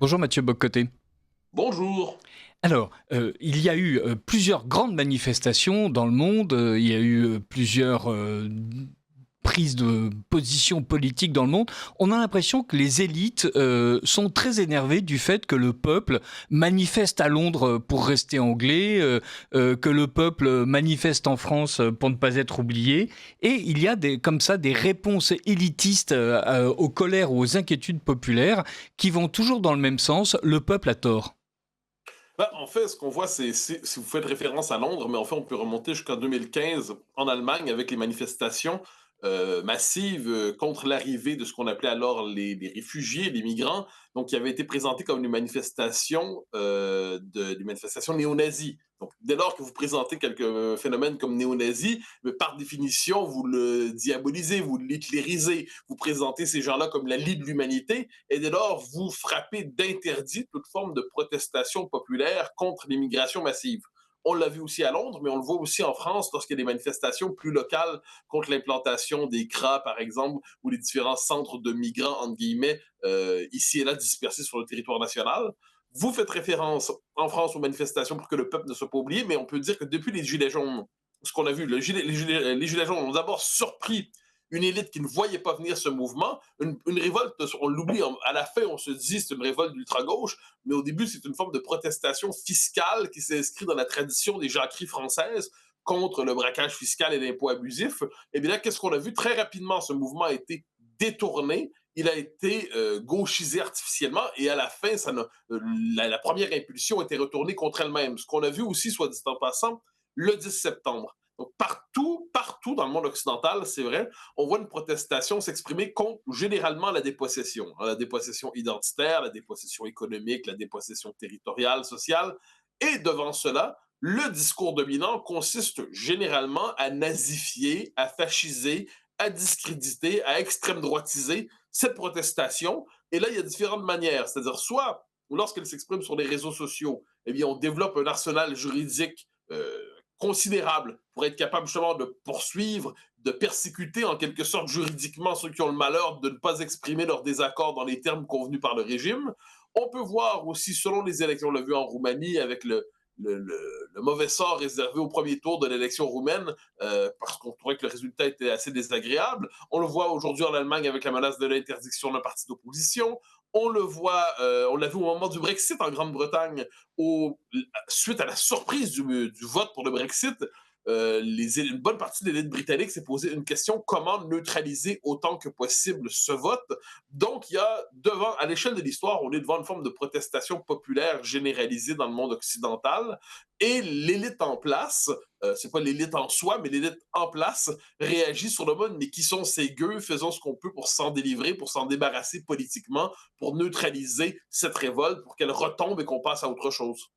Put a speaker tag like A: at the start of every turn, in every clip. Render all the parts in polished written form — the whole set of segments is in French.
A: Bonjour Mathieu Boccoté.
B: Bonjour.
A: Alors, il y a eu plusieurs grandes manifestations dans le monde, il y a eu plusieurs prises de position politique dans le monde. On a l'impression que les élites sont très énervées du fait que le peuple manifeste à Londres pour rester anglais, que le peuple manifeste en France pour ne pas être oublié. Et il y a comme ça des réponses élitistes aux colères ou aux inquiétudes populaires qui vont toujours dans le même sens. Le peuple a tort.
B: En fait, ce qu'on voit, si vous faites référence à Londres, mais en fait, on peut remonter jusqu'en 2015 en Allemagne avec les manifestations massives contre l'arrivée de ce qu'on appelait alors les réfugiés, les migrants, donc qui avaient été présentés comme des manifestations néo-nazis. Donc, dès lors que vous présentez quelques phénomènes comme néo-nazis, par définition, vous le diabolisez, vous l'hitlérisez, vous présentez ces gens-là comme la lie de l'humanité, et dès lors, vous frappez d'interdit toute forme de protestation populaire contre l'immigration massive. On l'a vu aussi à Londres, mais on le voit aussi en France lorsqu'il y a des manifestations plus locales contre l'implantation des CRA, par exemple, ou les différents centres de migrants, entre guillemets, ici et là dispersés sur le territoire national. Vous faites référence en France aux manifestations pour que le peuple ne soit pas oublié, mais on peut dire que depuis les Gilets jaunes, ce qu'on a vu, les Gilets jaunes ont d'abord surpris une élite qui ne voyait pas venir ce mouvement, une révolte, on l'oublie, à la fin, on se dit c'est une révolte d'ultra-gauche, mais au début, c'est une forme de protestation fiscale qui s'inscrit dans la tradition des jacqueries françaises contre le braquage fiscal et l'impôt abusif. Et bien là, qu'est-ce qu'on a vu? Très rapidement, ce mouvement a été détourné, il a été gauchisé artificiellement et à la fin, la première impulsion a été retournée contre elle-même. Ce qu'on a vu aussi, soit dit en passant, le 10 septembre. Donc partout dans le monde occidental, c'est vrai, on voit une protestation s'exprimer contre généralement la dépossession. La dépossession identitaire, la dépossession économique, la dépossession territoriale, sociale. Et devant cela, le discours dominant consiste généralement à nazifier, à fasciser, à discréditer, à extrême droitiser cette protestation. Et là, il y a différentes manières. C'est-à-dire, soit lorsqu'elle s'exprime sur les réseaux sociaux, eh bien, on développe un arsenal juridique considérable pour être capable justement de poursuivre, de persécuter en quelque sorte juridiquement ceux qui ont le malheur de ne pas exprimer leur désaccord dans les termes convenus par le régime. On peut voir aussi, selon les élections, on l'a vu en Roumanie avec le mauvais sort réservé au premier tour de l'élection roumaine, parce qu'on trouvait que le résultat était assez désagréable. On le voit aujourd'hui en Allemagne avec la menace de l'interdiction d'un parti d'opposition. On l'a vu au moment du Brexit en Grande-Bretagne, suite à la surprise du vote pour le Brexit, une bonne partie de l'élite britannique s'est posé une question: comment neutraliser autant que possible ce vote? Donc, à l'échelle de l'histoire, on est devant une forme de protestation populaire généralisée dans le monde occidental, et l'élite en place, c'est pas l'élite en soi, mais l'élite en place réagit sur le mode: mais qui sont ces gueux? Faisons ce qu'on peut pour s'en délivrer, pour s'en débarrasser politiquement, pour neutraliser cette révolte, pour qu'elle retombe et qu'on passe à autre chose.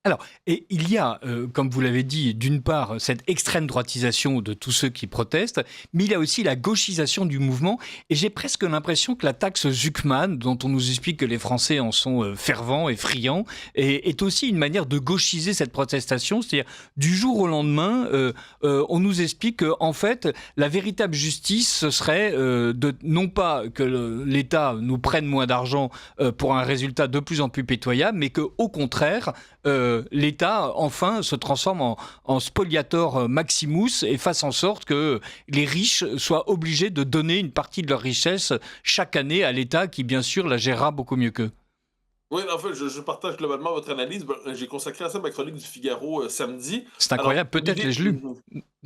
A: Alors, et il y a, comme vous l'avez dit, d'une part, cette extrême droitisation de tous ceux qui protestent, mais il y a aussi la gauchisation du mouvement. Et j'ai presque l'impression que la taxe Zuckman, dont on nous explique que les Français en sont fervents et friands, est aussi une manière de gauchiser cette protestation. C'est-à-dire, du jour au lendemain, on nous explique qu'en fait, la véritable justice, ce serait non pas que l'État nous prenne moins d'argent pour un résultat de plus en plus pitoyable, mais qu'au contraire, l'État, enfin, se transforme en spoliator maximus et fasse en sorte que les riches soient obligés de donner une partie de leur richesse chaque année à l'État qui, bien sûr, la gérera beaucoup mieux qu'eux.
B: Oui, en fait, je partage globalement votre analyse. J'ai consacré à ça ma chronique du Figaro samedi.
A: C'est
B: Alors,
A: incroyable, peut-être
B: l'idée.
A: l'ai-je lu.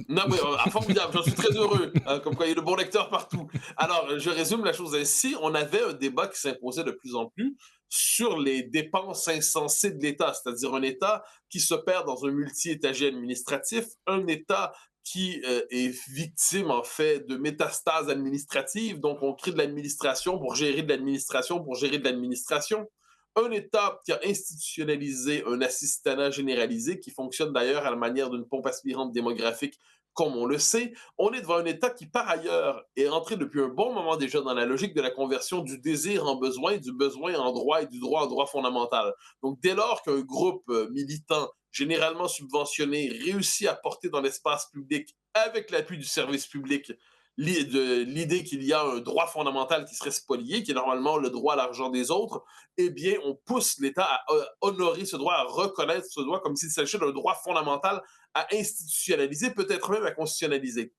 B: Non, mais formidable, j'en suis très heureux, hein, comme quoi il y a de bons lecteurs partout. Alors, je résume la chose ainsi. On avait un débat qui s'imposait de plus en plus sur les dépenses insensées de l'État, c'est-à-dire un État qui se perd dans un multi-étager administratif, un État qui est victime, en fait, de métastases administratives. Donc, on crée de l'administration pour gérer de l'administration pour gérer de l'administration. Un État qui a institutionnalisé un assistanat généralisé qui fonctionne d'ailleurs à la manière d'une pompe aspirante démographique, comme on le sait. On est devant un État qui, par ailleurs, est entré depuis un bon moment déjà dans la logique de la conversion du désir en besoin, du besoin en droit et du droit en droit fondamental. Donc, dès lors qu'un groupe militant, généralement subventionné, réussit à porter dans l'espace public, avec l'appui du service public, l'idée qu'il y a un droit fondamental qui serait spolié, qui est normalement le droit à l'argent des autres, eh bien, on pousse l'État à honorer ce droit, à reconnaître ce droit comme s'il s'agissait d'un droit fondamental à institutionnaliser, peut-être même à constitutionnaliser.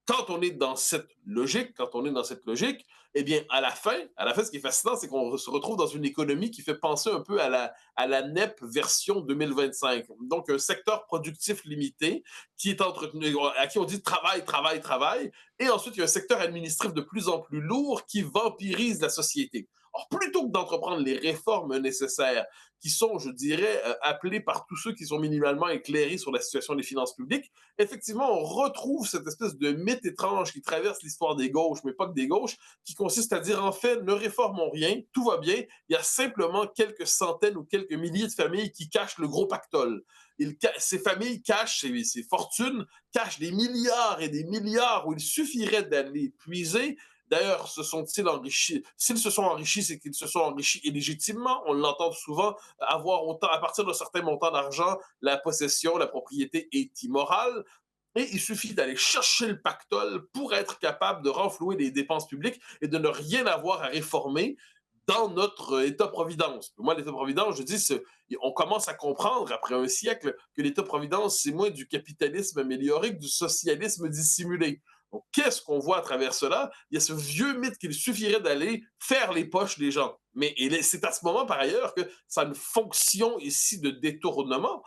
B: Quand on est dans cette logique, eh bien, à la fin, ce qui est fascinant, c'est qu'on se retrouve dans une économie qui fait penser un peu à la NEP version 2025. Donc, un secteur productif limité qui est entretenu, à qui on dit travail, travail, travail. Et ensuite, il y a un secteur administratif de plus en plus lourd qui vampirise la société. Alors, plutôt que d'entreprendre les réformes nécessaires qui sont, je dirais, appelées par tous ceux qui sont minimalement éclairés sur la situation des finances publiques, effectivement, on retrouve cette espèce de mythe étrange qui traverse l'histoire des gauches, mais pas que des gauches, qui consiste à dire en fait, ne réformons rien, tout va bien, il y a simplement quelques centaines ou quelques milliers de familles qui cachent le gros pactole. Ces familles cachent, ces fortunes cachent des milliards et des milliards où il suffirait d'aller puiser. D'ailleurs, se sont-ils enrichis? S'ils se sont enrichis, c'est qu'ils se sont enrichis illégitimement. On l'entend souvent, avoir autant, à partir d'un certain montant d'argent, la possession, la propriété est immorale. Et il suffit d'aller chercher le pactole pour être capable de renflouer les dépenses publiques et de ne rien avoir à réformer dans notre État-providence. Moi, l'État-providence, je dis, on commence à comprendre après un siècle que l'État-providence, c'est moins du capitalisme amélioré que du socialisme dissimulé. Donc, qu'est-ce qu'on voit à travers cela? Il y a ce vieux mythe qu'il suffirait d'aller faire les poches des gens. Mais c'est à ce moment, par ailleurs, que ça a une fonction ici de détournement.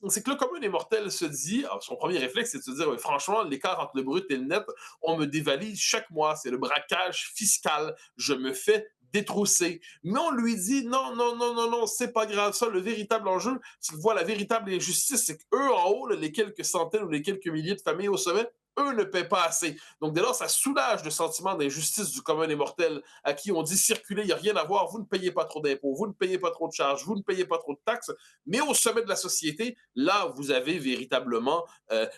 B: C'est que le commun des mortels se dit, alors son premier réflexe, c'est de se dire, ouais, franchement, l'écart entre le brut et le net, on me dévalise chaque mois, c'est le braquage fiscal, je me fais détrousser. Mais on lui dit, non, non, non, non, non, c'est pas grave, ça, le véritable enjeu, c'est que voit la véritable injustice, c'est qu'eux en haut, là, les quelques centaines ou les quelques milliers de familles au sommet, eux ne paient pas assez. Donc, dès lors, ça soulage le sentiment d'injustice du commun des mortels à qui on dit circuler, il n'y a rien à voir, vous ne payez pas trop d'impôts, vous ne payez pas trop de charges, vous ne payez pas trop de taxes, mais au sommet de la société, là, vous avez véritablement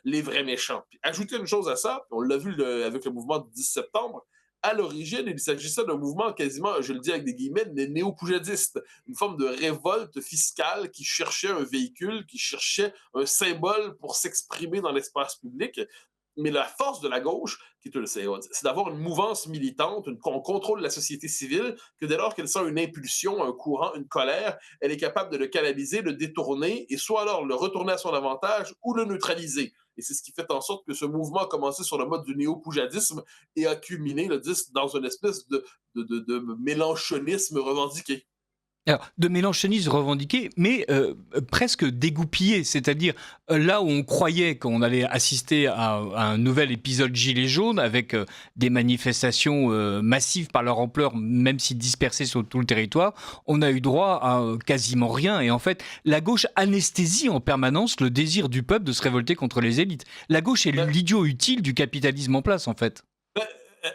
B: les vrais méchants. Puis, ajouter une chose à ça, on l'a vu avec le mouvement du 10 septembre, à l'origine, il s'agissait d'un mouvement quasiment, je le dis avec des guillemets, néo-poujadiste, une forme de révolte fiscale qui cherchait un véhicule, qui cherchait un symbole pour s'exprimer dans l'espace public. Mais la force de la gauche, c'est d'avoir une mouvance militante, qu'on contrôle la société civile, que dès lors qu'elle sent une impulsion, un courant, une colère, elle est capable de le canaliser, le détourner, et soit alors le retourner à son avantage ou le neutraliser. Et c'est ce qui fait en sorte que ce mouvement a commencé sur le mode du néo-poujadisme et a culminé dans une espèce de mélanchonisme revendiqué.
A: Alors, de Mélenchonisme revendiqué, mais presque dégoupillé. C'est-à-dire, là où on croyait qu'on allait assister à un nouvel épisode Gilets jaunes, avec des manifestations massives par leur ampleur, même si dispersées sur tout le territoire, on a eu droit à quasiment rien. Et en fait, la gauche anesthésie en permanence le désir du peuple de se révolter contre les élites. La gauche est
B: Ben,
A: l'idiot utile du capitalisme en place, en fait.
B: Ben,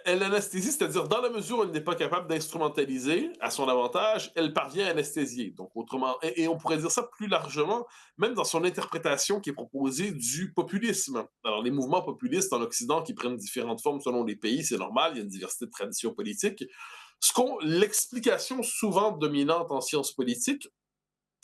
B: elle anesthésie, c'est-à-dire dans la mesure où elle n'est pas capable d'instrumentaliser à son avantage, elle parvient à anesthésier. Donc, autrement, et on pourrait dire ça plus largement, même dans son interprétation qui est proposée du populisme. Alors, les mouvements populistes en Occident qui prennent différentes formes selon les pays, c'est normal, il y a une diversité de traditions politiques. L'explication souvent dominante en sciences politiques,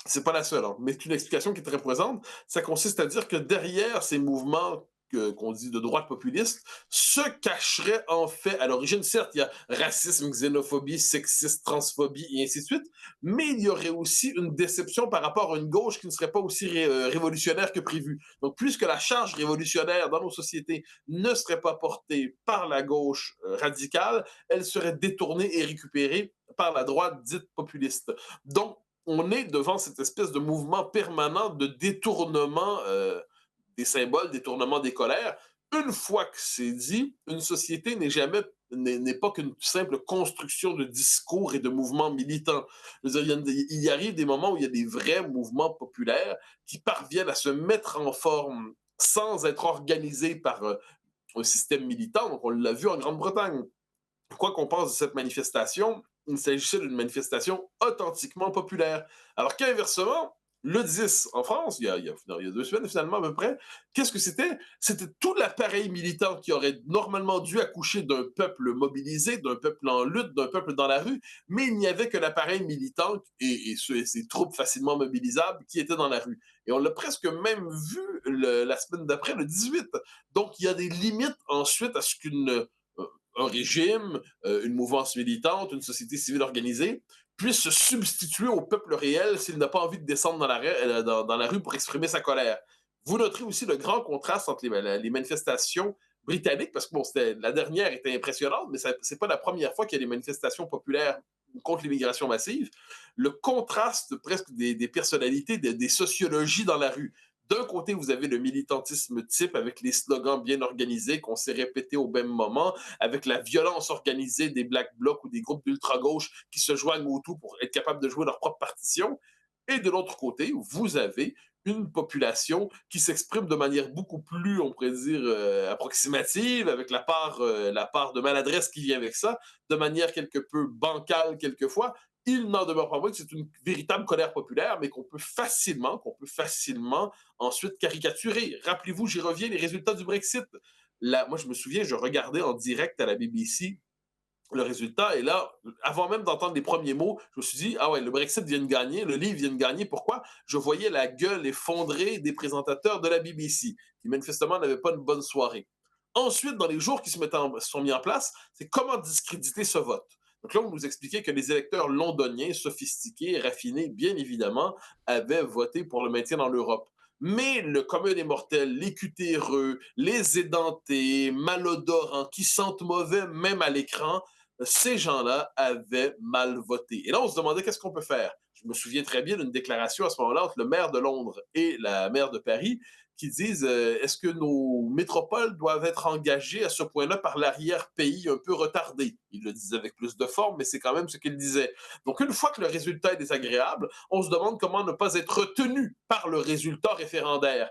B: c'est pas la seule, hein, mais c'est une explication qui est très présente. Ça consiste à dire que derrière ces mouvements qu'on dit de droite populiste, se cacherait en fait, à l'origine, certes, il y a racisme, xénophobie, sexisme, transphobie et ainsi de suite, mais il y aurait aussi une déception par rapport à une gauche qui ne serait pas aussi révolutionnaire que prévu. Donc, puisque la charge révolutionnaire dans nos sociétés ne serait pas portée par la gauche radicale, elle serait détournée et récupérée par la droite dite populiste. Donc, on est devant cette espèce de mouvement permanent de détournement des symboles, détournement des colères. Une fois que c'est dit, une société n'est pas qu'une simple construction de discours et de mouvements militants. Je veux dire, il y arrive des moments où il y a des vrais mouvements populaires qui parviennent à se mettre en forme sans être organisés par un système militant. Donc, on l'a vu en Grande-Bretagne. Quoi qu'on pense de cette manifestation, il s'agissait d'une manifestation authentiquement populaire. Alors qu'inversement, le 10 en France, il y a 2 semaines finalement à peu près, qu'est-ce que c'était? C'était tout l'appareil militant qui aurait normalement dû accoucher d'un peuple mobilisé, d'un peuple en lutte, d'un peuple dans la rue, mais il n'y avait que l'appareil militant et ses troupes facilement mobilisables qui étaient dans la rue. Et on l'a presque même vu la semaine d'après, le 18. Donc il y a des limites ensuite à ce qu'une un régime, une mouvance militante, une société civile organisée, puisse se substituer au peuple réel s'il n'a pas envie de descendre dans la rue pour exprimer sa colère. Vous noterez aussi le grand contraste entre les manifestations britanniques, parce que bon, la dernière était impressionnante, mais ce n'est pas la première fois qu'il y a des manifestations populaires contre l'immigration massive. Le contraste presque des personnalités, des sociologies dans la rue. D'un côté, vous avez le militantisme type avec les slogans bien organisés qu'on s'est répétés au même moment, avec la violence organisée des Black Blocs ou des groupes d'ultra-gauche qui se joignent au tout pour être capables de jouer leur propre partition. Et de l'autre côté, vous avez une population qui s'exprime de manière beaucoup plus, on pourrait dire, approximative, avec la part de maladresse qui vient avec ça, de manière quelque peu bancale quelquefois. Il n'en demeure pas moins que c'est une véritable colère populaire, mais qu'on peut facilement ensuite caricaturer. Rappelez-vous, j'y reviens, les résultats du Brexit. Là, moi, je me souviens, je regardais en direct à la BBC le résultat. Et là, avant même d'entendre les premiers mots, je me suis dit, ah ouais, le Brexit vient de gagner, le livre vient de gagner. Pourquoi? Je voyais la gueule effondrée des présentateurs de la BBC, qui manifestement n'avaient pas une bonne soirée. Ensuite, dans les jours qui sont mis en place, c'est comment discréditer ce vote. Donc là, on nous expliquait que les électeurs londoniens, sophistiqués, raffinés, bien évidemment, avaient voté pour le maintien dans l'Europe. Mais le commun des mortels, les cutéreux, les édentés, malodorants, qui sentent mauvais même à l'écran, ces gens-là avaient mal voté. Et là, on se demandait qu'est-ce qu'on peut faire. Je me souviens très bien d'une déclaration à ce moment-là entre le maire de Londres et la maire de Paris qui disent est-ce que nos métropoles doivent être engagées à ce point-là par l'arrière-pays un peu retardé. Ils le disaient avec plus de forme, mais c'est quand même ce qu'ils disaient. Donc, une fois que le résultat est désagréable, on se demande comment ne pas être retenu par le résultat référendaire.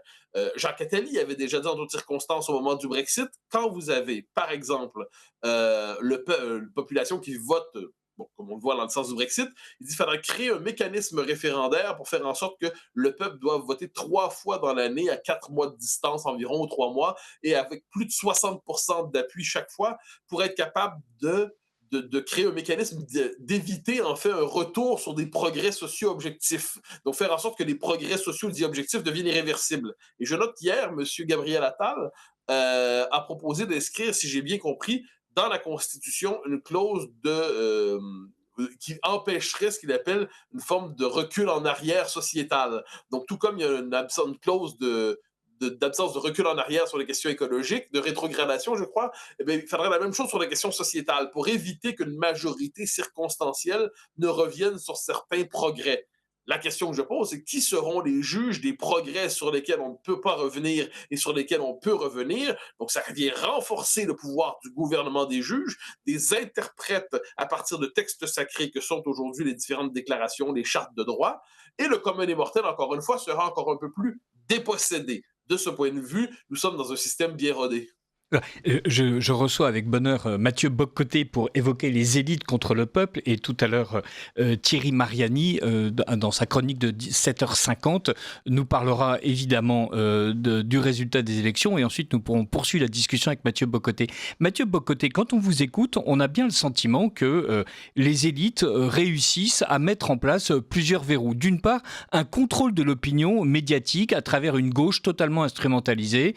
B: Jacques Attali avait déjà dit dans d'autres circonstances au moment du Brexit, quand vous avez, par exemple, la population qui vote, bon, comme on le voit dans le sens du Brexit, il dit qu'il faudra créer un mécanisme référendaire pour faire en sorte que le peuple doit voter 3 fois dans l'année à 4 mois de distance environ, ou 3 mois, et avec plus de 60% d'appui chaque fois pour être capable de créer un mécanisme d'éviter en fait un retour sur des progrès sociaux objectifs. Donc faire en sorte que les progrès sociaux dits objectifs deviennent irréversibles. Et je note qu'hier, M. Gabriel Attal a proposé d'inscrire, si j'ai bien compris, dans la Constitution une clause qui empêcherait ce qu'il appelle une forme de recul en arrière sociétal. Donc, tout comme il y a une clause d'absence de recul en arrière sur les questions écologiques, de rétrogradation, je crois, eh bien, il faudrait la même chose sur les questions sociétales pour éviter qu'une majorité circonstancielle ne revienne sur certains progrès. La question que je pose, c'est qui seront les juges des progrès sur lesquels on ne peut pas revenir et sur lesquels on peut revenir? Donc, ça vient renforcer le pouvoir du gouvernement des juges, des interprètes à partir de textes sacrés que sont aujourd'hui les différentes déclarations, les chartes de droit. Et le commun des mortels, encore une fois, sera encore un peu plus dépossédé. De ce point de vue, nous sommes dans un système bien rodé.
A: Je reçois avec bonheur Mathieu Boccoté pour évoquer les élites contre le peuple et tout à l'heure Thierry Mariani dans sa chronique de 7h50 nous parlera évidemment du résultat des élections et ensuite nous pourrons poursuivre la discussion avec Mathieu Boccoté. Mathieu Boccoté, quand on vous écoute, on a bien le sentiment que les élites réussissent à mettre en place plusieurs verrous. D'une part, un contrôle de l'opinion médiatique à travers une gauche totalement instrumentalisée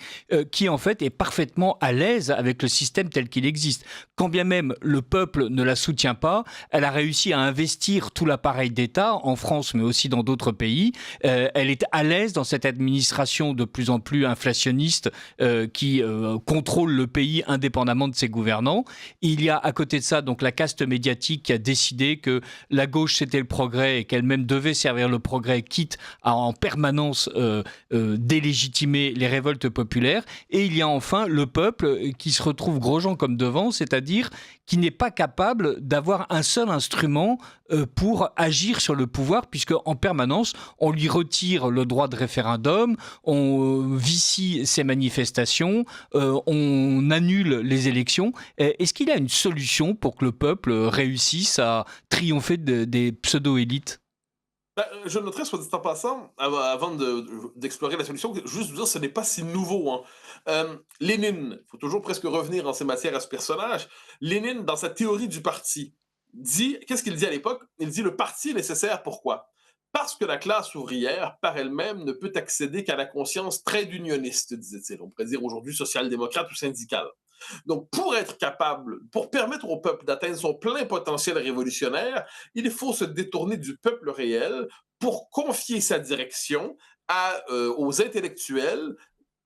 A: qui en fait est parfaitement à l'aise avec le système tel qu'il existe. Quand bien même le peuple ne la soutient pas, elle a réussi à investir tout l'appareil d'État, en France mais aussi dans d'autres pays. Elle est à l'aise dans cette administration de plus en plus inflationniste qui contrôle le pays indépendamment de ses gouvernants. Il y a à côté de ça donc la caste médiatique qui a décidé que la gauche c'était le progrès et qu'elle-même devait servir le progrès, quitte à en permanence délégitimer les révoltes populaires. Et il y a enfin le peuple qui se retrouve gros gens comme devant, c'est-à-dire qui n'est pas capable d'avoir un seul instrument pour agir sur le pouvoir, puisque en permanence, on lui retire le droit de référendum, on vicie ses manifestations, on annule les élections. Est-ce qu'il y a une solution pour que le peuple réussisse à triompher des pseudo-élites ?
B: Je noterais, soit dit en passant, avant d'explorer la solution, juste vous dire que ce n'est pas si nouveau. Hein. Lénine, il faut toujours presque revenir en ces matières à ce personnage. Lénine, dans sa théorie du parti, dit, qu'est-ce qu'il dit à l'époque? Il dit le parti est nécessaire, pourquoi? Parce que la classe ouvrière, par elle-même, ne peut accéder qu'à la conscience très unioniste, disait-il. On pourrait dire aujourd'hui social-démocrate ou syndicale. Donc, pour permettre au peuple d'atteindre son plein potentiel révolutionnaire, il faut se détourner du peuple réel pour confier sa direction aux intellectuels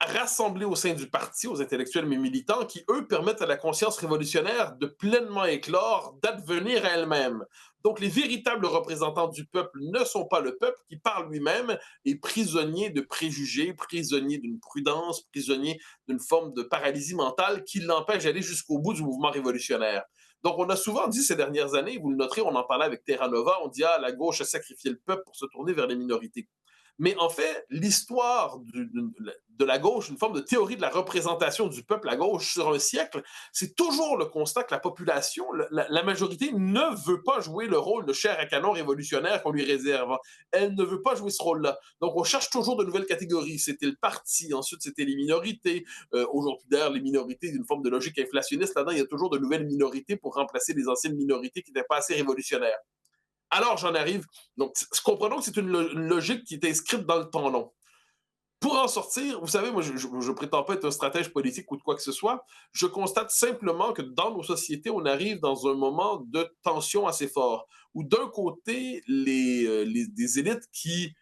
B: rassemblés au sein du parti, aux intellectuels mais militants, qui, eux, permettent à la conscience révolutionnaire de pleinement éclore, d'advenir à elle-même. Donc, les véritables représentants du peuple ne sont pas le peuple qui, par lui-même, est prisonnier de préjugés, prisonnier d'une prudence, prisonnier d'une forme de paralysie mentale qui l'empêche d'aller jusqu'au bout du mouvement révolutionnaire. Donc, on a souvent dit ces dernières années, vous le noterez, on en parlait avec Terra Nova, on dit, ah, la gauche a sacrifié le peuple pour se tourner vers les minorités. Mais en fait, l'histoire de la gauche, une forme de théorie de la représentation du peuple à gauche sur un siècle, c'est toujours le constat que la population, la majorité, ne veut pas jouer le rôle de chair à canon révolutionnaire qu'on lui réserve. Elle ne veut pas jouer ce rôle-là. Donc, on cherche toujours de nouvelles catégories. C'était le parti, ensuite, c'était les minorités. Aujourd'hui, d'ailleurs, les minorités, une forme de logique inflationniste. Là-dedans, il y a toujours de nouvelles minorités pour remplacer les anciennes minorités qui n'étaient pas assez révolutionnaires. Alors, j'en arrive. Donc, comprenons que c'est une logique qui est inscrite dans le temps long. Pour en sortir, vous savez, moi, je ne prétends pas être un stratège politique ou de quoi que ce soit. Je constate simplement que dans nos sociétés, on arrive dans un moment de tension assez fort, où d'un côté, des élites qui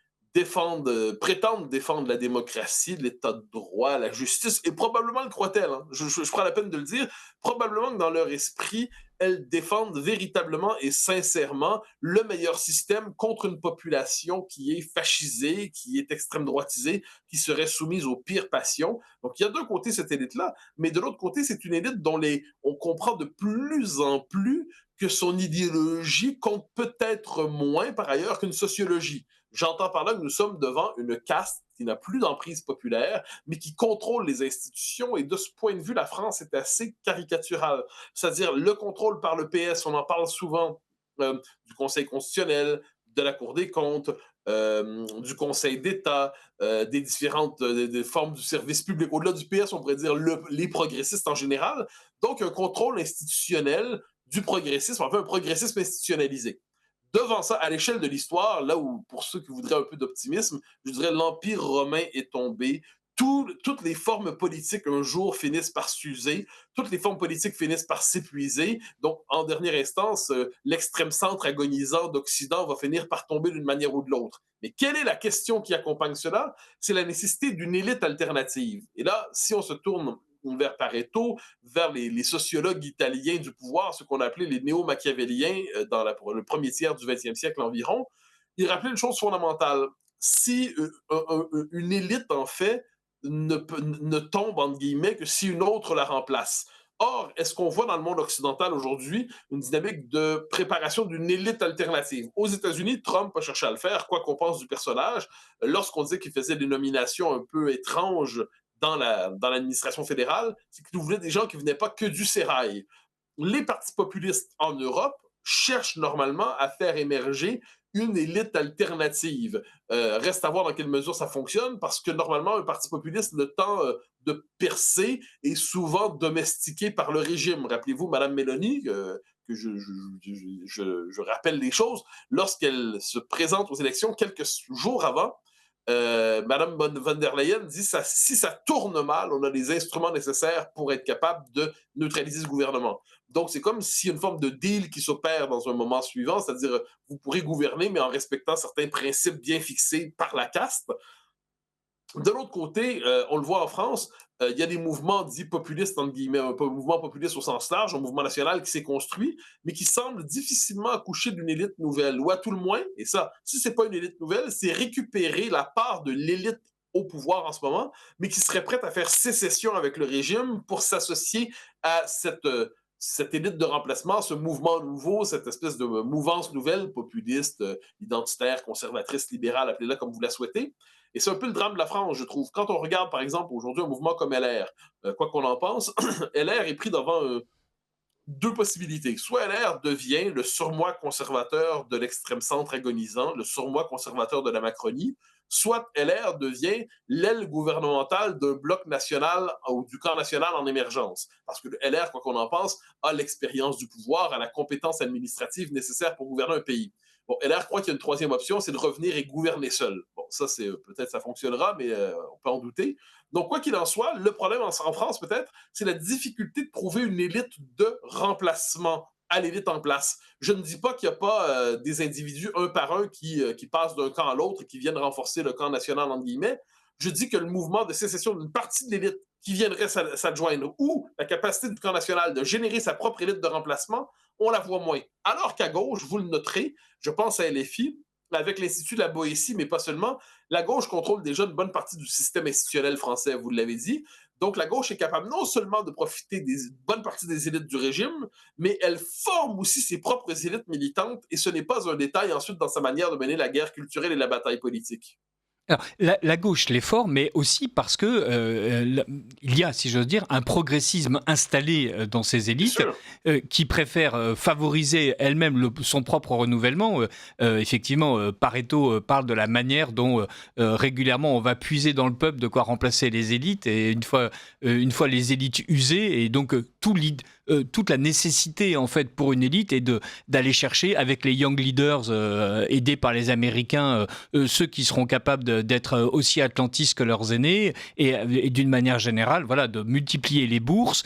B: prétendent défendre la démocratie, l'état de droit, la justice, et probablement le croient-elles, hein, je prends la peine de le dire, probablement que dans leur esprit, elles défendent véritablement et sincèrement le meilleur système contre une population qui est fascisée, qui est extrême droitisée, qui serait soumise aux pires passions. Donc, il y a d'un côté cette élite-là, mais de l'autre côté, c'est une élite dont on comprend de plus en plus que son idéologie compte peut-être moins par ailleurs qu'une sociologie. J'entends par là que nous sommes devant une caste qui n'a plus d'emprise populaire, mais qui contrôle les institutions. Et de ce point de vue, la France est assez caricaturale. C'est-à-dire le contrôle par le PS, on en parle souvent, du Conseil constitutionnel, de la Cour des comptes, du Conseil d'État, des différentes des formes du service public. Au-delà du PS, on pourrait dire les progressistes en général. Donc, un contrôle institutionnel du progressisme, enfin un progressisme institutionnalisé. Devant ça, à l'échelle de l'histoire, là où, pour ceux qui voudraient un peu d'optimisme, je dirais l'Empire romain est tombé. Toutes les formes politiques un jour finissent par s'user, toutes les formes politiques finissent par s'épuiser. Donc, en dernière instance, l'extrême centre agonisant d'Occident va finir par tomber d'une manière ou de l'autre. Mais quelle est la question qui accompagne cela? C'est la nécessité d'une élite alternative. Et là, si on se tourne vers Pareto, vers les sociologues italiens du pouvoir, ce qu'on appelait les néo-machiavéliens pour le premier tiers du 20e siècle environ, ils rappelaient une chose fondamentale. Si une élite, en fait, ne tombe, entre guillemets, que si une autre la remplace. Or, est-ce qu'on voit dans le monde occidental aujourd'hui une dynamique de préparation d'une élite alternative? Aux États-Unis, Trump a cherché à le faire, quoi qu'on pense du personnage. Lorsqu'on disait qu'il faisait des nominations un peu étranges dans l'administration fédérale, c'est qu'il voulait des gens qui ne venaient pas que du sérail. Les partis populistes en Europe cherchent normalement à faire émerger une élite alternative. Reste à voir dans quelle mesure ça fonctionne, parce que normalement, un parti populiste, le temps de percer, est souvent domestiqué par le régime. Rappelez-vous, Mme Mélanie, que je rappelle les choses, lorsqu'elle se présente aux élections quelques jours avant, Madame von der Leyen dit que si ça tourne mal, on a les instruments nécessaires pour être capable de neutraliser ce gouvernement. Donc, c'est comme s'il y a une forme de deal qui s'opère dans un moment suivant, c'est-à-dire vous pourrez gouverner, mais en respectant certains principes bien fixés par la caste. De l'autre côté, on le voit en France, il y a des mouvements dits populistes, entre guillemets, un mouvement populiste au sens large, un mouvement national qui s'est construit, mais qui semble difficilement accoucher d'une élite nouvelle. Ou à tout le moins, et ça, si ce n'est pas une élite nouvelle, c'est récupérer la part de l'élite au pouvoir en ce moment, mais qui serait prête à faire sécession avec le régime pour s'associer à cette élite de remplacement, ce mouvement nouveau, cette espèce de mouvance nouvelle, populiste, identitaire, conservatrice, libérale, appelez-la comme vous la souhaitez. Et c'est un peu le drame de la France, je trouve. Quand on regarde, par exemple, aujourd'hui, un mouvement comme LR, quoi qu'on en pense, LR est pris devant deux possibilités. Soit LR devient le surmoi conservateur de l'extrême centre agonisant, le surmoi conservateur de la Macronie, soit LR devient l'aile gouvernementale d'un bloc national ou du camp national en émergence. Parce que le LR, quoi qu'on en pense, a l'expérience du pouvoir, a la compétence administrative nécessaire pour gouverner un pays. Bon, LR croit qu'il y a une troisième option, c'est de revenir et gouverner seul. Bon, ça, c'est peut-être ça fonctionnera, mais on peut en douter. Donc, quoi qu'il en soit, le problème en France, peut-être, c'est la difficulté de trouver une élite de remplacement à l'élite en place. Je ne dis pas qu'il n'y a pas des individus un par un qui passent d'un camp à l'autre et qui viennent renforcer le camp national, entre guillemets. Je dis que le mouvement de sécession d'une partie de l'élite qui viendrait s'adjoindre ou la capacité du camp national de générer sa propre élite de remplacement, on la voit moins. Alors qu'à gauche, vous le noterez, je pense à LFI, avec l'Institut de la Boétie, mais pas seulement, la gauche contrôle déjà une bonne partie du système institutionnel français, vous l'avez dit. Donc la gauche est capable non seulement de profiter des bonnes parties des élites du régime, mais elle forme aussi ses propres élites militantes, et ce n'est pas un détail ensuite dans sa manière de mener la guerre culturelle et la bataille politique.
A: Alors, la gauche l'effort, mais aussi parce que il y a, si j'ose dire, un progressisme installé dans ces
B: Bien
A: élites
B: sûr.
A: qui préfèrent favoriser elle-même son propre renouvellement. Effectivement, Pareto parle de la manière dont régulièrement on va puiser dans le peuple de quoi remplacer les élites, et une fois les élites usées, et donc toute la nécessité en fait pour une élite est d'aller chercher avec les young leaders aidés par les Américains ceux qui seront capables d'être aussi atlantistes que leurs aînés, et d'une manière générale, voilà, de multiplier les bourses.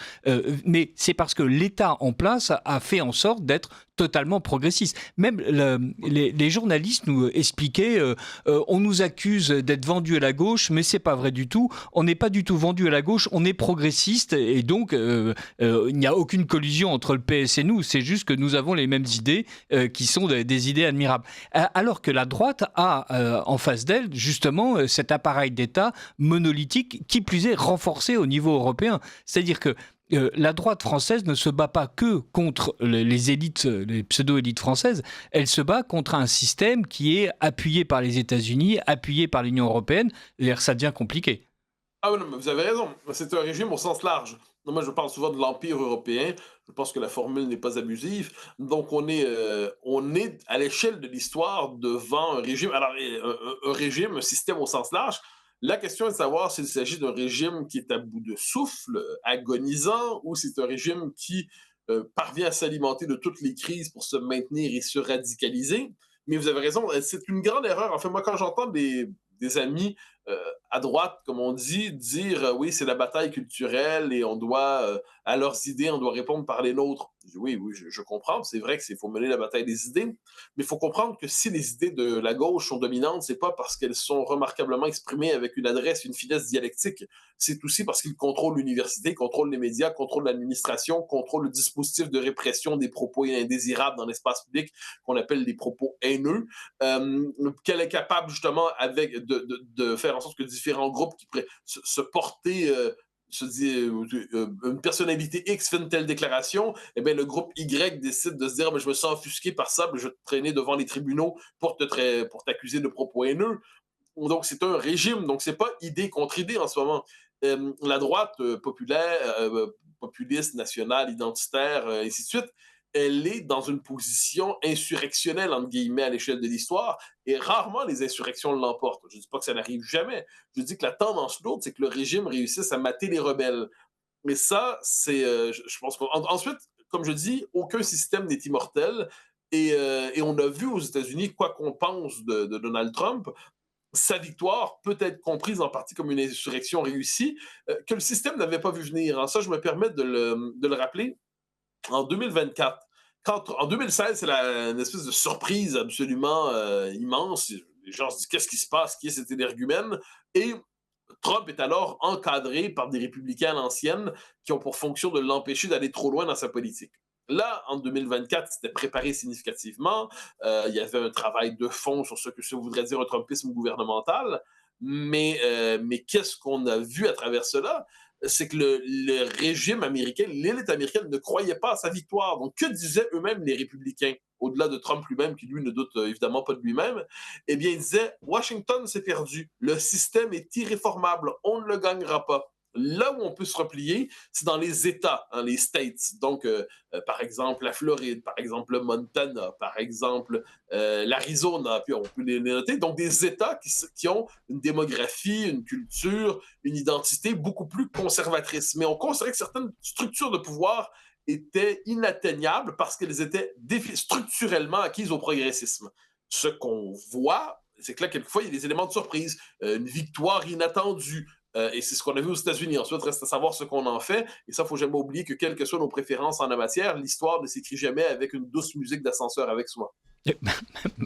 A: Mais c'est parce que l'État en place a fait en sorte d'être totalement progressiste. Même les journalistes nous expliquaient on nous accuse d'être vendus à la gauche, mais c'est pas vrai du tout. On n'est pas du tout vendu à la gauche, on est progressiste, et donc il n'y a aucune collusion entre le PS et nous. C'est juste que nous avons les mêmes idées qui sont des idées admirables. Alors que la droite a en face d'elle justement cet appareil d'État monolithique, qui plus est renforcé au niveau européen. C'est-à-dire que la droite française ne se bat pas que contre les élites, les pseudo-élites françaises, elle se bat contre un système qui est appuyé par les États-Unis, appuyé par l'Union européenne. D'ailleurs, ça devient compliqué.
B: Ah oui, non, mais vous avez raison. C'est un régime au sens large. Non, moi, je parle souvent de l'Empire européen. Je pense que la formule n'est pas abusive. Donc, on est à l'échelle de l'histoire devant un régime. Alors, un régime, un système au sens large. La question est de savoir s'il s'agit d'un régime qui est à bout de souffle, agonisant, ou c'est un régime qui parvient à s'alimenter de toutes les crises pour se maintenir et se radicaliser. Mais vous avez raison, c'est une grande erreur. En fait, moi, quand j'entends des amis euh, à droite, comme on dit, dire oui, c'est la bataille culturelle et on doit, à leurs idées, on doit répondre par les nôtres. Je dis, oui, oui, je comprends. C'est vrai qu'il faut mener la bataille des idées, mais il faut comprendre que si les idées de la gauche sont dominantes, c'est pas parce qu'elles sont remarquablement exprimées avec une adresse, une finesse dialectique. C'est aussi parce qu'ils contrôlent l'université, contrôlent les médias, contrôlent l'administration, contrôlent le dispositif de répression des propos indésirables dans l'espace public qu'on appelle des propos haineux, qu'elle est capable justement de faire en sorte que différents groupes qui pourraient se porter se dit une personnalité X fait une telle déclaration, et bien le groupe Y décide de se dire je me sens offusqué par ça, je vais te traîner devant les tribunaux pour t'accuser de propos haineux. Donc c'est un régime, donc c'est pas idée contre idée en ce moment. La droite populaire, populiste, nationale, identitaire, ainsi de suite, elle est dans une position insurrectionnelle, entre guillemets, à l'échelle de l'histoire, et rarement les insurrections l'emportent. Je ne dis pas que ça n'arrive jamais. Je dis que la tendance lourde, c'est que le régime réussisse à mater les rebelles. Mais ça, je pense qu'ensuite, comme je dis, aucun système n'est immortel. Et on a vu aux États-Unis, quoi qu'on pense de Donald Trump, sa victoire peut être comprise en partie comme une insurrection réussie que le système n'avait pas vu venir. En ça, je me permets de le rappeler. En 2024, en 2016, c'est une espèce de surprise absolument immense. Les gens se disent qu'est-ce qui se passe, qui est cet énergumène? Et Trump est alors encadré par des républicains à l'ancienne qui ont pour fonction de l'empêcher d'aller trop loin dans sa politique. Là, en 2024, c'était préparé significativement. Il y avait un travail de fond sur ce que ça voudrait dire un Trumpisme gouvernemental. Mais qu'est-ce qu'on a vu à travers cela? C'est que le régime américain, l'élite américaine ne croyait pas à sa victoire. Donc, que disaient eux-mêmes les républicains, au-delà de Trump lui-même, qui lui ne doute évidemment pas de lui-même? Eh bien, ils disaient Washington s'est perdu, le système est irréformable, on ne le gagnera pas. Là où on peut se replier, c'est dans les États, hein, les States. Donc, par exemple, la Floride, par exemple, le Montana, par exemple, l'Arizona, puis on peut les noter. Donc, des États qui ont une démographie, une culture, une identité beaucoup plus conservatrice. Mais on considérait que certaines structures de pouvoir étaient inatteignables parce qu'elles étaient structurellement acquises au progressisme. Ce qu'on voit c'est que là, quelquefois, il y a des éléments de surprise, une victoire inattendue. Et c'est ce qu'on a vu aux États-Unis. Ensuite, reste à savoir ce qu'on en fait. Et ça, il ne faut jamais oublier que, quelles que soient nos préférences en la matière, l'histoire ne s'écrit jamais avec une douce musique d'ascenseur avec soi.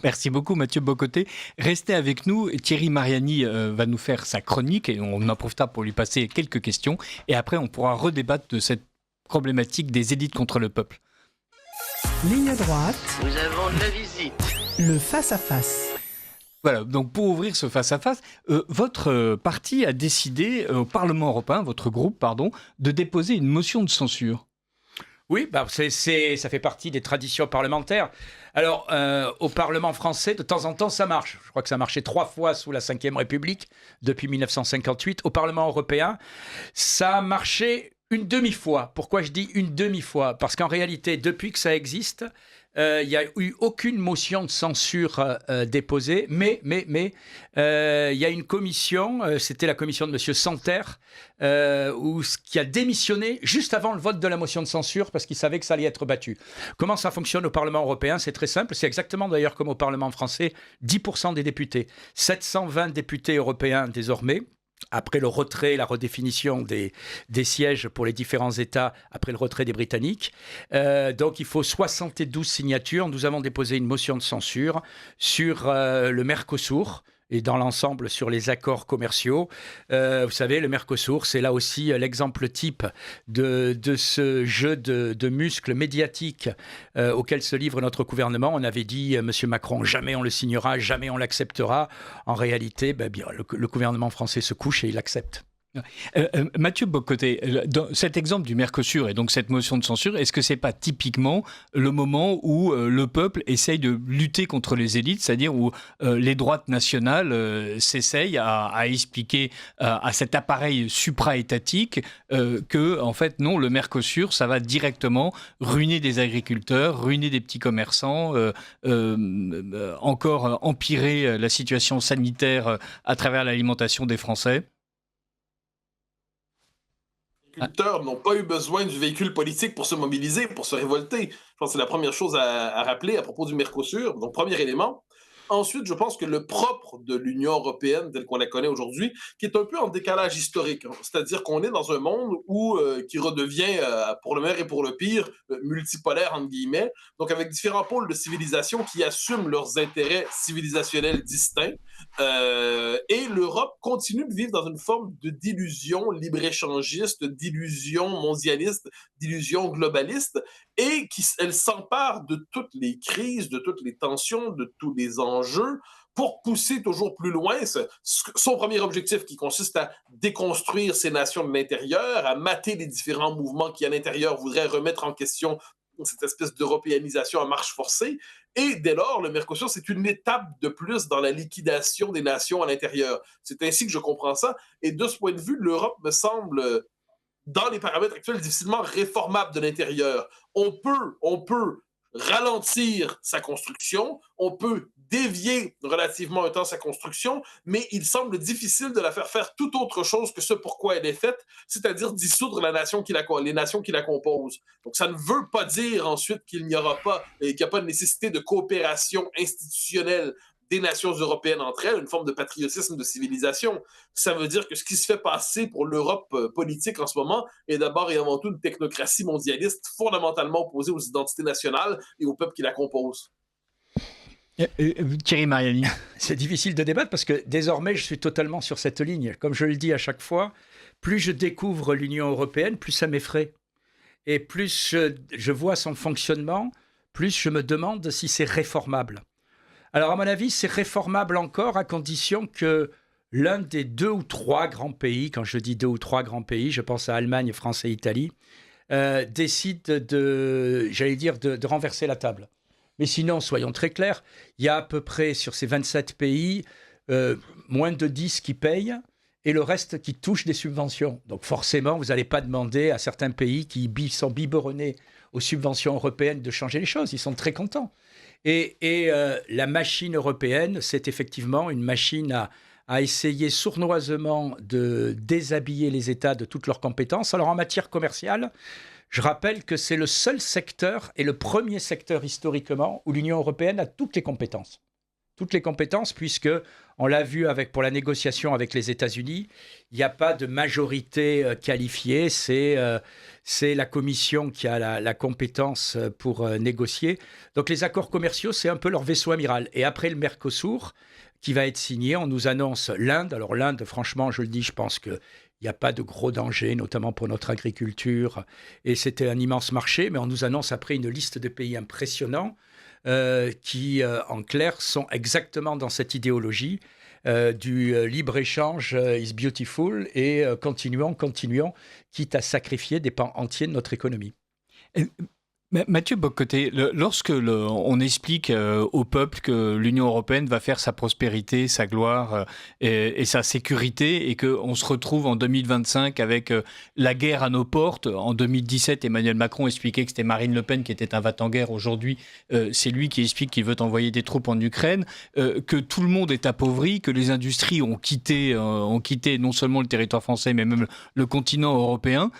A: Merci beaucoup Mathieu Bocoté. Restez avec nous. Thierry Mariani va nous faire sa chronique et on en profitera pour lui passer quelques questions. Et après, on pourra redébattre de cette problématique des élites contre le peuple.
C: Ligne droite.
D: Nous avons de la visite.
C: Le face-à-face.
A: Voilà, donc pour ouvrir ce face-à-face, votre parti a décidé au Parlement européen, votre groupe, pardon, de déposer une motion de censure.
E: Oui, ça fait partie des traditions parlementaires. Alors, au Parlement français, de temps en temps, ça marche. Je crois que ça a marché 3 fois sous la Ve République, depuis 1958. Au Parlement européen, ça a marché une demi-fois. Pourquoi je dis une demi-fois ? Parce qu'en réalité, depuis que ça existe, il n'y a eu aucune motion de censure déposée, mais il y a une commission, c'était la commission de M. Santer, qui a démissionné juste avant le vote de la motion de censure parce qu'il savait que ça allait être battu. Comment ça fonctionne au Parlement européen ? C'est très simple, c'est exactement d'ailleurs comme au Parlement français, 10% des députés, 720 députés européens désormais. Après le retrait, la redéfinition des sièges pour les différents États, après le retrait des Britanniques. Donc, il faut 72 signatures. Nous avons déposé une motion de censure sur le Mercosur et dans l'ensemble sur les accords commerciaux. Vous savez, le Mercosur, c'est là aussi l'exemple type de ce jeu de muscles médiatiques auquel se livre notre gouvernement. On avait dit, M. Macron, jamais on le signera, jamais on l'acceptera. En réalité, le gouvernement français se couche et il l'accepte.
A: Mathieu Bocoté, dans cet exemple du Mercosur et donc cette motion de censure, est-ce que c'est pas typiquement le moment où le peuple essaye de lutter contre les élites, c'est-à-dire où les droites nationales s'essayent à expliquer à cet appareil supra-étatique que, en fait, non, le Mercosur, ça va directement ruiner des agriculteurs, ruiner des petits commerçants, encore empirer la situation sanitaire à travers l'alimentation des Français?
B: Les agriculteurs n'ont pas eu besoin du véhicule politique pour se mobiliser, pour se révolter. Je pense que c'est la première chose à rappeler à propos du Mercosur. Donc, premier élément. Ensuite, je pense que le propre de l'Union européenne, tel qu'on la connaît aujourd'hui, qui est un peu en décalage historique, hein, c'est-à-dire qu'on est dans un monde qui redevient, pour le meilleur et pour le pire, multipolaire, entre guillemets, donc avec différents pôles de civilisation qui assument leurs intérêts civilisationnels distincts. Et l'Europe continue de vivre dans une forme de d'illusion libre-échangiste, d'illusion mondialiste, d'illusion globaliste, et elle s'empare de toutes les crises, de toutes les tensions, de tous les enjeux pour pousser toujours plus loin son premier objectif qui consiste à déconstruire ces nations de l'intérieur, à mater les différents mouvements qui à l'intérieur voudraient remettre en question cette espèce d'européanisation à marche forcée. Et dès lors, le Mercosur, c'est une étape de plus dans la liquidation des nations à l'intérieur. C'est ainsi que je comprends ça. Et de ce point de vue, l'Europe me semble, dans les paramètres actuels, difficilement réformable de l'intérieur. On peut ralentir sa construction, on peut dévier relativement un temps sa construction, mais il semble difficile de la faire tout autre chose que ce pourquoi elle est faite, c'est-à-dire dissoudre les nations qui la composent. Donc ça ne veut pas dire ensuite qu'il n'y a pas de nécessité de coopération institutionnelle des nations européennes entre elles, une forme de patriotisme de civilisation. Ça veut dire que ce qui se fait passer pour l'Europe politique en ce moment est d'abord et avant tout une technocratie mondialiste fondamentalement opposée aux identités nationales et aux peuples qui la composent.
A: Thierry Mariani.
E: C'est difficile de débattre parce que désormais, je suis totalement sur cette ligne. Comme je le dis à chaque fois, plus je découvre l'Union européenne, plus ça m'effraie. Et plus je vois son fonctionnement, plus je me demande si c'est réformable. Alors, à mon avis, c'est réformable encore à condition que l'un des 2 ou 3 grands pays, quand je dis 2 ou 3 grands pays, je pense à Allemagne, France et Italie, décide de renverser la table. Mais sinon, soyons très clairs, il y a à peu près sur ces 27 pays, moins de 10 qui payent et le reste qui touche des subventions. Donc forcément, vous n'allez pas demander à certains pays qui sont biberonnés aux subventions européennes de changer les choses. Ils sont très contents. Et la machine européenne, c'est effectivement une machine à essayer sournoisement de déshabiller les États de toutes leurs compétences. Alors en matière commerciale, je rappelle que c'est le seul secteur et le premier secteur historiquement où l'Union européenne a toutes les compétences. toutes les compétences, puisque on l'a vu pour la négociation avec les États-Unis, il n'y a pas de majorité qualifiée, c'est la Commission qui a la compétence pour négocier. Donc les accords commerciaux, c'est un peu leur vaisseau amiral. Et après le Mercosur, qui va être signé, on nous annonce l'Inde. Alors l'Inde, franchement, je le dis, je pense qu'il n'y a pas de gros danger, notamment pour notre agriculture. Et c'était un immense marché, mais on nous annonce après une liste de pays impressionnants qui, en clair, sont exactement dans cette idéologie du libre-échange is beautiful et continuons, quitte à sacrifier des pans entiers de notre économie.
A: Mathieu Bock-Côté, lorsque on explique au peuple que l'Union européenne va faire sa prospérité, sa gloire et sa sécurité, et qu'on se retrouve en 2025 avec la guerre à nos portes. En 2017, Emmanuel Macron expliquait que c'était Marine Le Pen qui était un va-t-en-guerre. Aujourd'hui, c'est lui qui explique qu'il veut envoyer des troupes en Ukraine, que tout le monde est appauvri, que les industries ont quitté non seulement le territoire français, mais même le continent européen.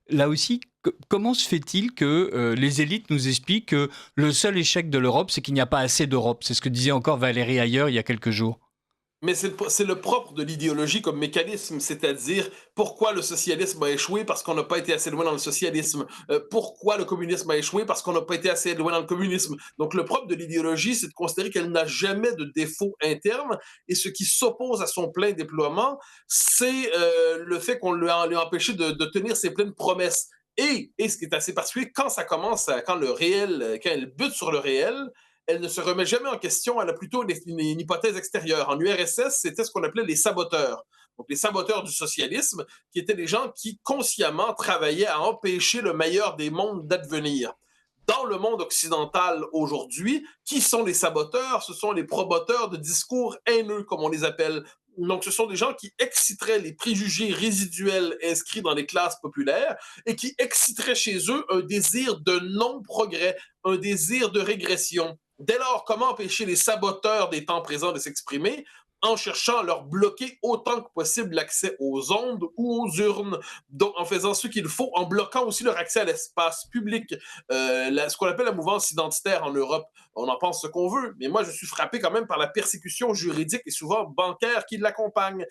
A: Là aussi, comment se fait-il que les élites nous expliquent que le seul échec de l'Europe, c'est qu'il n'y a pas assez d'Europe? C'est ce que disait encore Valérie Ayer il y a quelques jours.
B: Mais c'est le propre de l'idéologie comme mécanisme, c'est-à-dire pourquoi le socialisme a échoué parce qu'on n'a pas été assez loin dans le socialisme, pourquoi le communisme a échoué parce qu'on n'a pas été assez loin dans le communisme. Donc le propre de l'idéologie, c'est de considérer qu'elle n'a jamais de défaut interne, et ce qui s'oppose à son plein déploiement, c'est le fait qu'on lui a empêché de tenir ses pleines promesses. Et ce qui est assez particulier, quand ça commence, quand elle bute sur le réel, elle ne se remet jamais en question, elle a plutôt une hypothèse extérieure. En URSS, c'était ce qu'on appelait les saboteurs. Donc les saboteurs du socialisme, qui étaient des gens qui consciemment travaillaient à empêcher le meilleur des mondes d'advenir. Dans le monde occidental aujourd'hui, qui sont les saboteurs? Ce sont les promoteurs de discours haineux, comme on les appelle. Donc, ce sont des gens qui exciteraient les préjugés résiduels inscrits dans les classes populaires et qui exciteraient chez eux un désir de non-progrès, un désir de régression. Dès lors, comment empêcher les saboteurs des temps présents de s'exprimer? En cherchant à leur bloquer autant que possible l'accès aux ondes ou aux urnes, donc en faisant ce qu'il faut, en bloquant aussi leur accès à l'espace public. Ce qu'on appelle la mouvance identitaire en Europe, on en pense ce qu'on veut, mais moi je suis frappé quand même par la persécution juridique et souvent bancaire qui l'accompagne.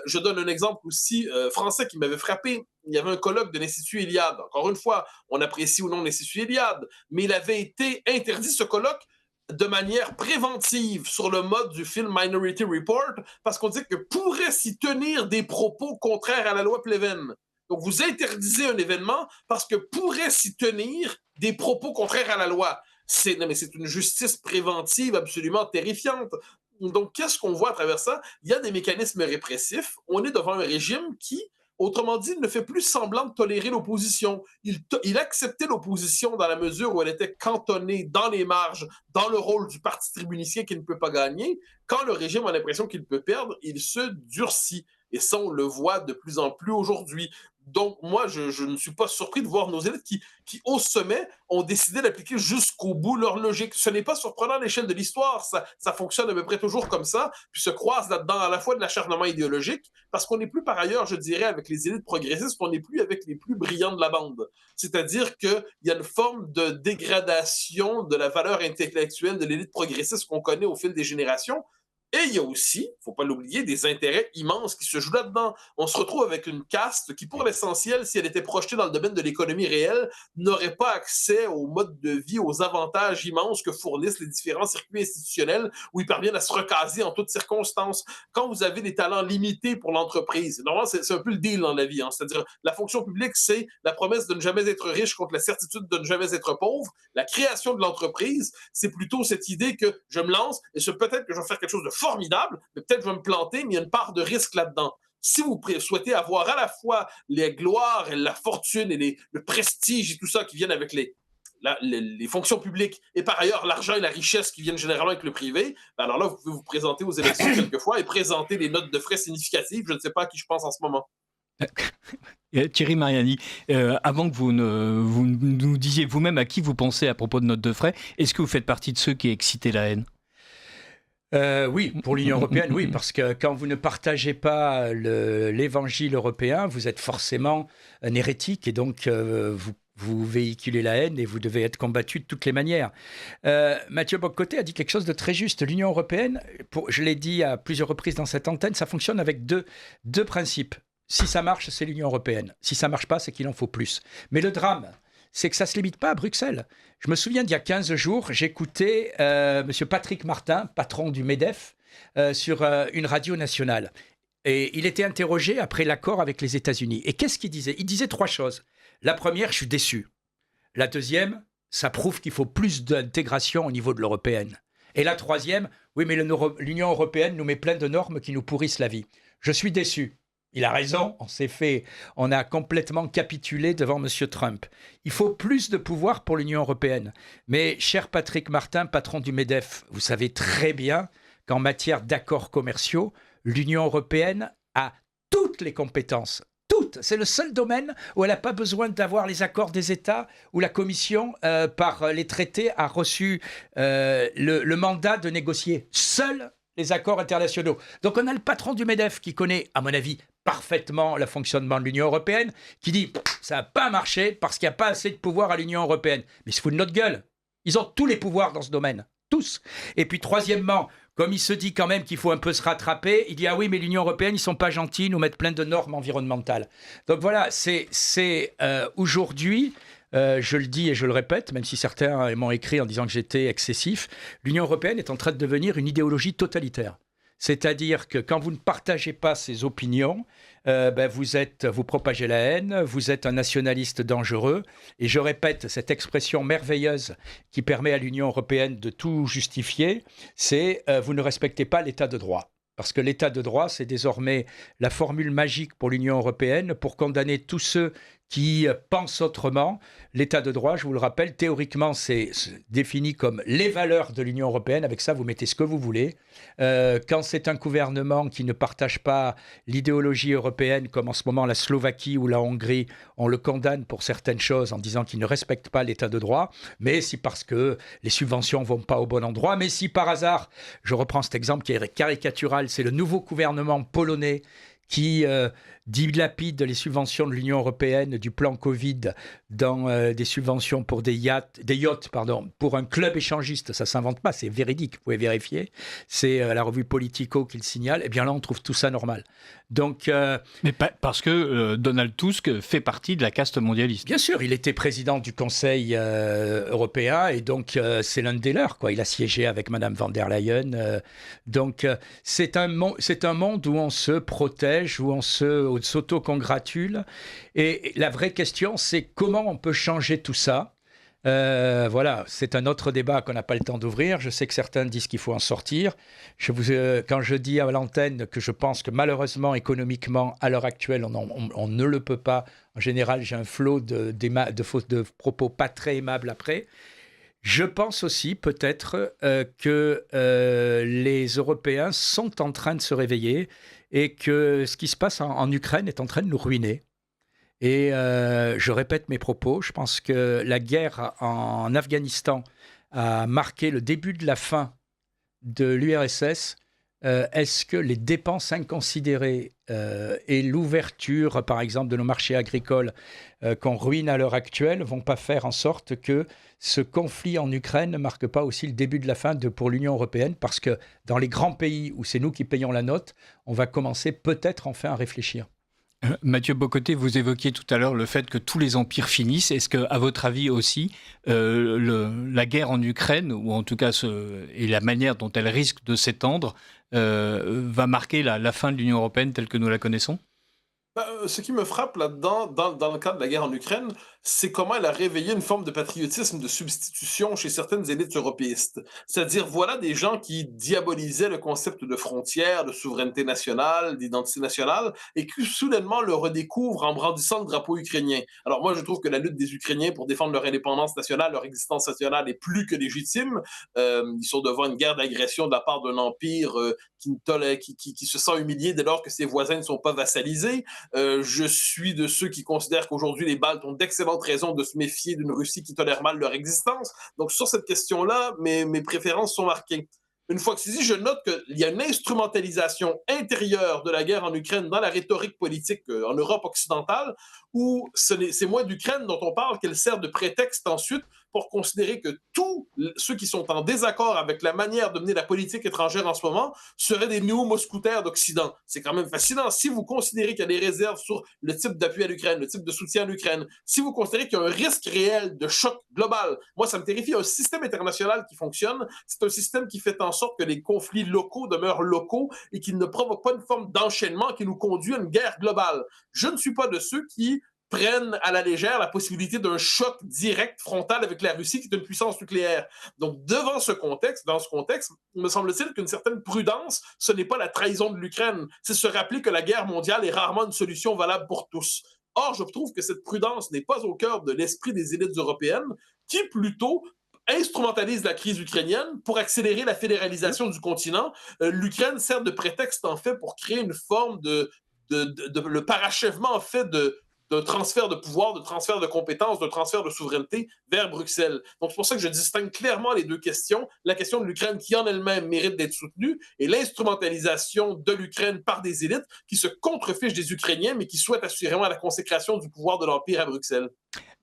B: Je donne un exemple aussi français qui m'avait frappé. Il y avait un colloque de l'Institut Iliade. Encore une fois, on apprécie ou non l'Institut Iliade, mais il avait été interdit, ce colloque, de manière préventive sur le mode du film Minority Report, parce qu'on dit que pourrait s'y tenir des propos contraires à la loi Pleven. Donc vous interdisez un événement parce que pourrait s'y tenir des propos contraires à la loi. C'est une justice préventive absolument terrifiante. Donc qu'est-ce qu'on voit à travers ça? Il y a des mécanismes répressifs. On est devant un régime qui, autrement dit, il ne fait plus semblant de tolérer l'opposition. Il acceptait l'opposition dans la mesure où elle était cantonnée dans les marges, dans le rôle du parti tribunicien qui ne peut pas gagner. Quand le régime a l'impression qu'il peut perdre, il se durcit. Et ça, on le voit de plus en plus aujourd'hui. Donc, moi, je ne suis pas surpris de voir nos élites qui, au sommet, ont décidé d'appliquer jusqu'au bout leur logique. Ce n'est pas surprenant à l'échelle de l'histoire. Ça fonctionne à peu près toujours comme ça, puis se croise là-dedans à la fois de l'acharnement idéologique, parce qu'on n'est plus, par ailleurs, je dirais, avec les élites progressistes, on n'est plus avec les plus brillants de la bande. C'est-à-dire qu'il y a une forme de dégradation de la valeur intellectuelle de l'élite progressiste qu'on connaît au fil des générations. Et il y a aussi, il ne faut pas l'oublier, des intérêts immenses qui se jouent là-dedans. On se retrouve avec une caste qui, pour l'essentiel, si elle était projetée dans le domaine de l'économie réelle, n'aurait pas accès au mode de vie, aux avantages immenses que fournissent les différents circuits institutionnels où ils parviennent à se recaser en toutes circonstances. Quand vous avez des talents limités pour l'entreprise, normalement, c'est un peu le deal dans la vie. C'est-à-dire, la fonction publique, c'est la promesse de ne jamais être riche contre la certitude de ne jamais être pauvre. La création de l'entreprise, c'est plutôt cette idée que je me lance et peut-être que je vais faire quelque chose de formidable, mais peut-être je vais me planter, mais il y a une part de risque là-dedans. Si vous souhaitez avoir à la fois les gloires et la fortune et le prestige et tout ça qui viennent avec les fonctions publiques et par ailleurs l'argent et la richesse qui viennent généralement avec le privé, alors là, vous pouvez vous présenter aux élections quelquefois et présenter des notes de frais significatives. Je ne sais pas à qui je pense en ce moment.
A: Thierry Mariani, avant que vous nous disiez vous-même à qui vous pensez à propos de notes de frais, est-ce que vous faites partie de ceux qui excitaient la haine ?
E: Oui, pour l'Union européenne, oui, parce que quand vous ne partagez pas l'évangile européen, vous êtes forcément un hérétique et donc vous véhiculez la haine et vous devez être combattu de toutes les manières. Mathieu Bock-Côté a dit quelque chose de très juste. L'Union européenne, je l'ai dit à plusieurs reprises dans cette antenne, ça fonctionne avec deux principes. Si ça marche, c'est l'Union européenne. Si ça marche pas, c'est qu'il en faut plus. Mais le drame, c'est que ça ne se limite pas à Bruxelles. Je me souviens d'il y a 15 jours, j'écoutais M. Patrick Martin, patron du MEDEF, sur une radio nationale. Et il était interrogé après l'accord avec les États-Unis. Et qu'est-ce qu'il disait ? Il disait 3 choses. La première, je suis déçu. La deuxième, ça prouve qu'il faut plus d'intégration au niveau de l'européenne. Et la troisième, oui, mais l'Union européenne nous met plein de normes qui nous pourrissent la vie. Je suis déçu. Il a raison, on a complètement capitulé devant M. Trump. Il faut plus de pouvoir pour l'Union européenne. Mais, cher Patrick Martin, patron du MEDEF, vous savez très bien qu'en matière d'accords commerciaux, l'Union européenne a toutes les compétences. Toutes. C'est le seul domaine où elle n'a pas besoin d'avoir les accords des États, où la Commission, par les traités, a reçu le mandat de négocier. Seuls les accords internationaux. Donc on a le patron du MEDEF qui connaît, à mon avis, parfaitement le fonctionnement de l'Union européenne, qui dit « ça n'a pas marché parce qu'il n'y a pas assez de pouvoir à l'Union européenne ». Mais ils se foutent de notre gueule. Ils ont tous les pouvoirs dans ce domaine. Tous. Et puis troisièmement, comme il se dit quand même qu'il faut un peu se rattraper, il dit « ah oui, mais l'Union européenne, ils ne sont pas gentils, ils nous mettent plein de normes environnementales ». Donc voilà, c'est aujourd'hui, je le dis et je le répète, même si certains m'ont écrit en disant que j'étais excessif, l'Union européenne est en train de devenir une idéologie totalitaire. C'est-à-dire que quand vous ne partagez pas ses opinions, vous propagez la haine, vous êtes un nationaliste dangereux. Et je répète, cette expression merveilleuse qui permet à l'Union européenne de tout justifier, c'est vous ne respectez pas l'état de droit. Parce que l'état de droit, c'est désormais la formule magique pour l'Union européenne pour condamner tous ceux qui pensent autrement. L'état de droit, je vous le rappelle, théoriquement, c'est défini comme les valeurs de l'Union européenne. Avec ça, vous mettez ce que vous voulez. Quand c'est un gouvernement qui ne partage pas l'idéologie européenne, comme en ce moment la Slovaquie ou la Hongrie, on le condamne pour certaines choses en disant qu'il ne respecte pas l'état de droit. Mais si parce que les subventions ne vont pas au bon endroit, mais si par hasard, je reprends cet exemple qui est caricatural, c'est le nouveau gouvernement polonais qui dilapide les subventions de l'Union européenne du plan Covid dans des subventions pour des yachts, pour un club échangiste. Ça ne s'invente pas, c'est véridique, vous pouvez vérifier. C'est la revue Politico qui le signale. Eh bien là, on trouve tout ça normal. Donc,
A: mais parce que Donald Tusk fait partie de la caste mondialiste.
E: Bien sûr, il était président du Conseil européen et donc c'est l'un des leurs, quoi. Il a siégé avec Madame von der Leyen. Donc c'est un monde où on se protège, où on s'auto-congratule. Et la vraie question, c'est comment on peut changer tout ça. Voilà, c'est un autre débat qu'on n'a pas le temps d'ouvrir. Je sais que certains disent qu'il faut en sortir. Quand je dis à l'antenne que je pense que malheureusement, économiquement, à l'heure actuelle, on ne le peut pas. En général, j'ai un flot de propos pas très aimables après. Je pense aussi peut-être que les Européens sont en train de se réveiller et que ce qui se passe en Ukraine est en train de nous ruiner. Et je répète mes propos, je pense que la guerre en Afghanistan a marqué le début de la fin de l'URSS. Est-ce que les dépenses inconsidérées et l'ouverture, par exemple, de nos marchés agricoles qu'on ruine à l'heure actuelle vont pas faire en sorte que ce conflit en Ukraine ne marque pas aussi le début de la fin pour l'Union européenne? Parce que dans les grands pays où c'est nous qui payons la note, on va commencer peut-être enfin à réfléchir.
A: Mathieu Bock-Côté, vous évoquiez tout à l'heure le fait que tous les empires finissent. Est-ce que, à votre avis aussi, la guerre en Ukraine, ou en tout cas et la manière dont elle risque de s'étendre, va marquer la fin de l'Union européenne telle que nous la connaissons ?
B: Ce qui me frappe là-dedans, dans le cadre de la guerre en Ukraine, c'est comment elle a réveillé une forme de patriotisme de substitution chez certaines élites européistes. C'est-à-dire, voilà des gens qui diabolisaient le concept de frontières, de souveraineté nationale, d'identité nationale, et qui soudainement le redécouvrent en brandissant le drapeau ukrainien. Alors moi, je trouve que la lutte des Ukrainiens pour défendre leur indépendance nationale, leur existence nationale est plus que légitime. Ils sont devant une guerre d'agression de la part d'un empire qui se sent humilié dès lors que ses voisins ne sont pas vassalisés. Je suis de ceux qui considèrent qu'aujourd'hui, les Baltes ont d'excellentes raisons de se méfier d'une Russie qui tolère mal leur existence. Donc, sur cette question-là, mes préférences sont marquées. Une fois que c'est dit, je note qu'il y a une instrumentalisation intérieure de la guerre en Ukraine dans la rhétorique politique en Europe occidentale, où c'est moins d'Ukraine dont on parle, qu'elle sert de prétexte ensuite pour considérer que tous ceux qui sont en désaccord avec la manière de mener la politique étrangère en ce moment seraient des néo-mousquetaires d'Occident. C'est quand même fascinant. Si vous considérez qu'il y a des réserves sur le type d'appui à l'Ukraine, le type de soutien à l'Ukraine, si vous considérez qu'il y a un risque réel de choc global, moi, ça me terrifie. Un système international qui fonctionne, c'est un système qui fait en sorte que les conflits locaux demeurent locaux et qui ne provoquent pas une forme d'enchaînement qui nous conduit à une guerre globale. Je ne suis pas de ceux qui prennent à la légère la possibilité d'un choc direct frontal avec la Russie, qui est une puissance nucléaire. Donc, dans ce contexte, me semble-t-il qu'une certaine prudence, ce n'est pas la trahison de l'Ukraine, c'est se rappeler que la guerre mondiale est rarement une solution valable pour tous. Or, je trouve que cette prudence n'est pas au cœur de l'esprit des élites européennes, qui plutôt instrumentalise la crise ukrainienne pour accélérer la fédéralisation du continent. L'Ukraine sert de prétexte, en fait, pour créer une forme le parachèvement, en fait, d'un transfert de pouvoir, de transfert de compétences, de transfert de souveraineté vers Bruxelles. Donc, c'est pour ça que je distingue clairement les deux questions. La question de l'Ukraine qui, en elle-même, mérite d'être soutenue et l'instrumentalisation de l'Ukraine par des élites qui se contrefichent des Ukrainiens, mais qui souhaitent assurément la consécration du pouvoir de l'Empire à Bruxelles.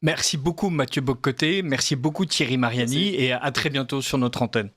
A: Merci beaucoup Mathieu Bock-Côté, merci beaucoup Thierry Mariani et à très bientôt sur notre antenne.